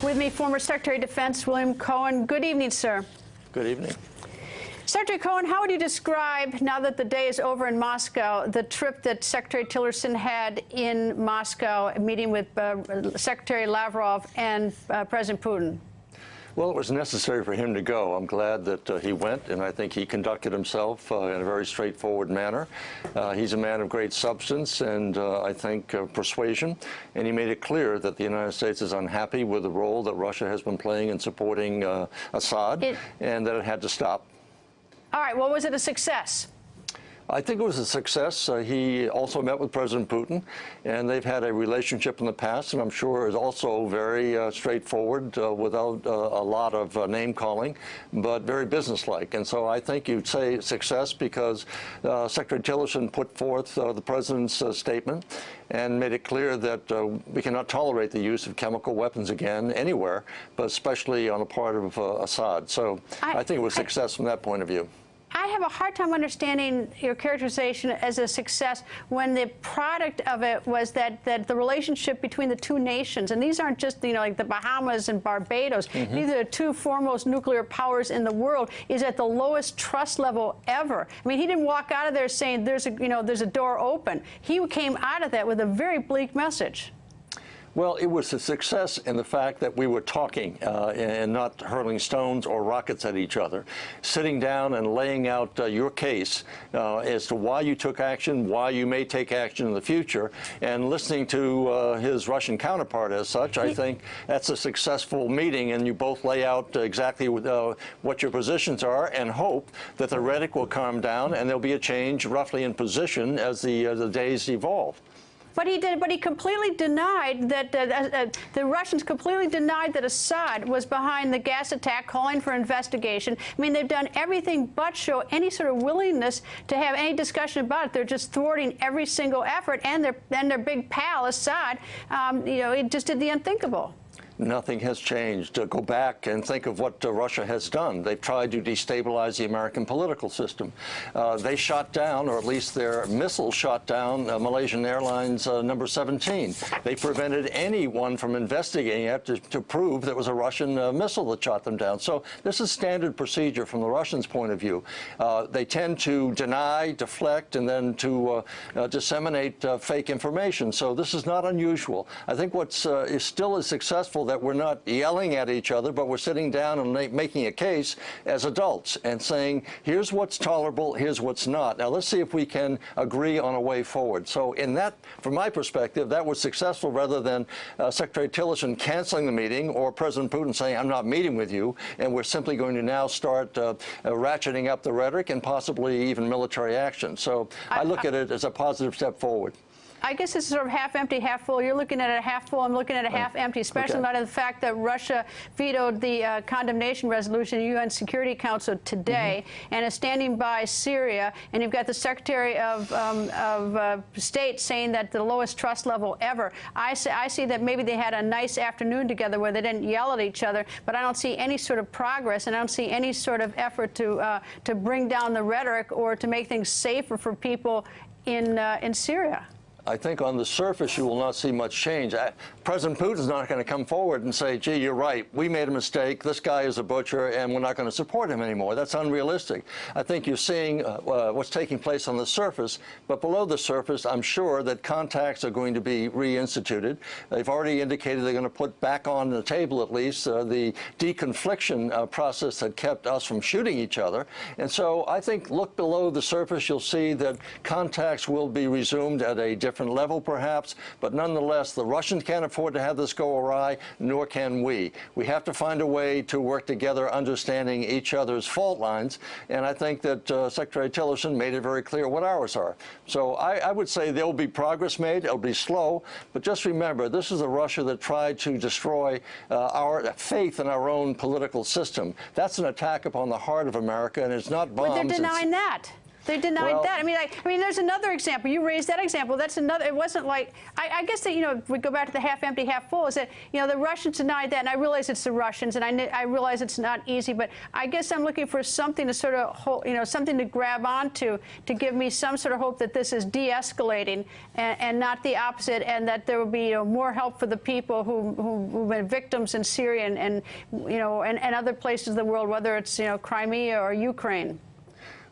With me, former Secretary of Defense William Cohen. Good evening, sir. Good evening. Secretary Cohen, how would you describe, now that the day is over in Moscow, the trip that Secretary Tillerson had in Moscow, meeting with Secretary Lavrov and President Putin? Well, it was necessary for him to go. I'm glad that he went, and I think he conducted himself in a very straightforward manner. He's a man of great substance and I think persuasion, and he made it clear that the United States is unhappy with the role that Russia has been playing in supporting Assad, and that it had to stop. All right. Well, was it a success? I think it was a success. He also met with President Putin, and they've had a relationship in the past, and I'm sure is also very straightforward, without a lot of name-calling, but very businesslike. And so I think you'd say success because Secretary Tillerson put forth the President's statement and made it clear that we cannot tolerate the use of chemical weapons again anywhere, but especially on the part of Assad. So I think it was success from that point of view. I have a hard time understanding your characterization as a success when the product of it was that the relationship between the two nations, and these aren't just, you know, like the Bahamas and Barbados, these are the two foremost nuclear powers in the world, is at the lowest trust level ever. I mean, he didn't walk out of there saying there's a door open. He came out of that with a very bleak message. Well, it was a success in the fact that we were talking and not hurling stones or rockets at each other, sitting down and laying out your case as to why you took action, why you may take action in the future, and listening to his Russian counterpart as such. I think that's a successful meeting, and you both lay out exactly what your positions are and hope that the rhetoric will calm down and there'll be a change roughly in position as the days evolve. But he completely denied that the Russians completely denied that Assad was behind the gas attack, calling for investigation. I mean, they've done everything but show any sort of willingness to have any discussion about it. They're just thwarting every single effort, and their big pal Assad, he just did the unthinkable. Nothing has changed. Go back and think of what Russia has done. They've tried to destabilize the American political system. They shot down, or at least their missiles shot down, Malaysian Airlines number 17. They prevented anyone from investigating it to prove that it was a Russian missile that shot them down. So this is standard procedure from the Russians' point of view. They tend to deny, deflect, and then to disseminate fake information. So this is not unusual. I think what's is still as successful that we're not yelling at each other, but we're sitting down and making a case as adults and saying, here's what's tolerable, here's what's not. Now, let's see if we can agree on a way forward. So in that, from my perspective, that was successful rather than Secretary Tillerson canceling the meeting or President Putin saying, I'm not meeting with you, and we're simply going to now start ratcheting up the rhetoric and possibly even military action. So I look at it as a positive step forward. I guess it's sort of half empty, half full. You're looking at it half full. I'm looking at it half empty, especially in light of the fact that Russia vetoed the condemnation resolution in the UN Security Council today and is standing by Syria. And you've got the Secretary of State saying that the lowest trust level ever. I see that maybe they had a nice afternoon together where they didn't yell at each other, but I don't see any sort of progress, and I don't see any sort of effort to bring down the rhetoric or to make things safer for people in Syria. I think on the surface you will not see much change. President Putin's not going to come forward and say, gee, you're right, we made a mistake, this guy is a butcher, and we're not going to support him anymore. That's unrealistic. I think you're seeing what's taking place on the surface, but below the surface, I'm sure that contacts are going to be reinstituted. They've already indicated they're going to put back on the table, at least, the deconfliction process that kept us from shooting each other. And so I think look below the surface, you'll see that contacts will be resumed at a different level, perhaps, but nonetheless, the Russians can't afford to have this go awry, nor can we. We have to find a way to work together, understanding each other's fault lines, and I think that Secretary Tillerson made it very clear what ours are. So I would say there will be progress made. It'll be slow, but just remember, this is a Russia that tried to destroy our faith in our own political system. That's an attack upon the heart of America, and it's not bombs. But they're denying that. They denied Well, that. I mean, there's another example. You raised that example. That's another. It wasn't like I guess that if we go back to the half empty, half full. Is that the Russians denied that, and I realize it's the Russians, and I realize it's not easy, but I guess I'm looking for something to sort of hold, something to grab onto to give me some sort of hope that this is de-escalating and not the opposite, and that there will be more help for the people who've been victims in Syria and other places of the world, whether it's Crimea or Ukraine.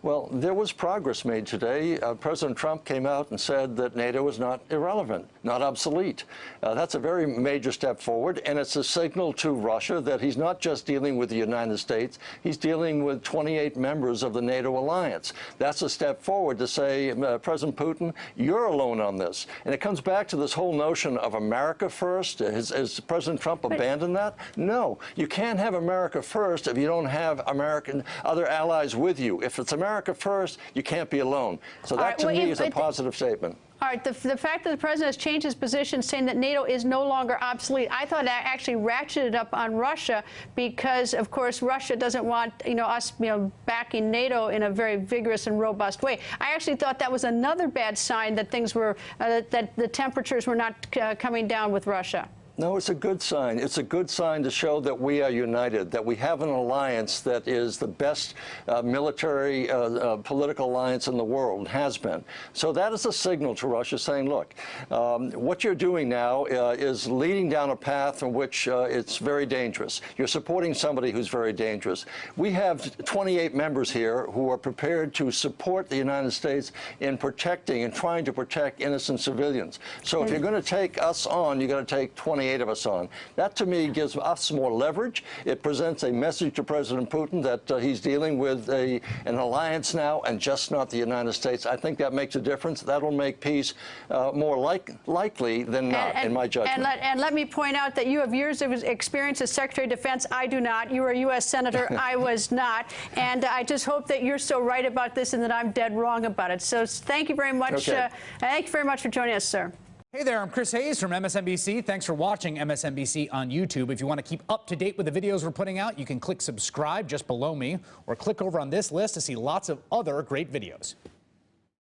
Well, there was progress made today. President Trump came out and said that NATO is not irrelevant, not obsolete. That's a very major step forward, and it's a signal to Russia that he's not just dealing with the United States, he's dealing with 28 members of the NATO alliance. That's a step forward to say, President Putin, you're alone on this. And it comes back to this whole notion of America first. Has President Trump abandoned that? No. You can't have America first if you don't have other allies with you. If it's America first, you can't be alone. So that, to me, is a positive statement. All right, the fact that the president has changed his position, saying that NATO is no longer obsolete, I thought that actually ratcheted up on Russia because, of course, Russia doesn't want us backing NATO in a very vigorous and robust way. I actually thought that was another bad sign that things were that the temperatures were not coming down with Russia. No, it's a good sign. It's a good sign to show that we are united, that we have an alliance that is the best military political alliance in the world, has been. So that is a signal to Russia saying, look, what you're doing now is leading down a path in which it's very dangerous. You're supporting somebody who's very dangerous. We have 28 members here who are prepared to support the United States in protecting and trying to protect innocent civilians. So if you're going to take us on, you're going to take 28 of us on. That, to me, gives us more leverage. It presents a message to President Putin that he's dealing with an alliance now and just not the United States. I think that makes a difference. That'll make peace more likely than not, in my judgment. And let me point out that you have years of experience as Secretary of Defense. I do not. You were a U.S. Senator. I was not. And I just hope that you're so right about this and that I'm dead wrong about it. So thank you very much. Okay. Thank you very much for joining us, sir. Hey there, I'm Chris Hayes from MSNBC. Thanks for watching MSNBC on YouTube. If you want to keep up to date with the videos we're putting out, you can click subscribe just below me or click over on this list to see lots of other great videos.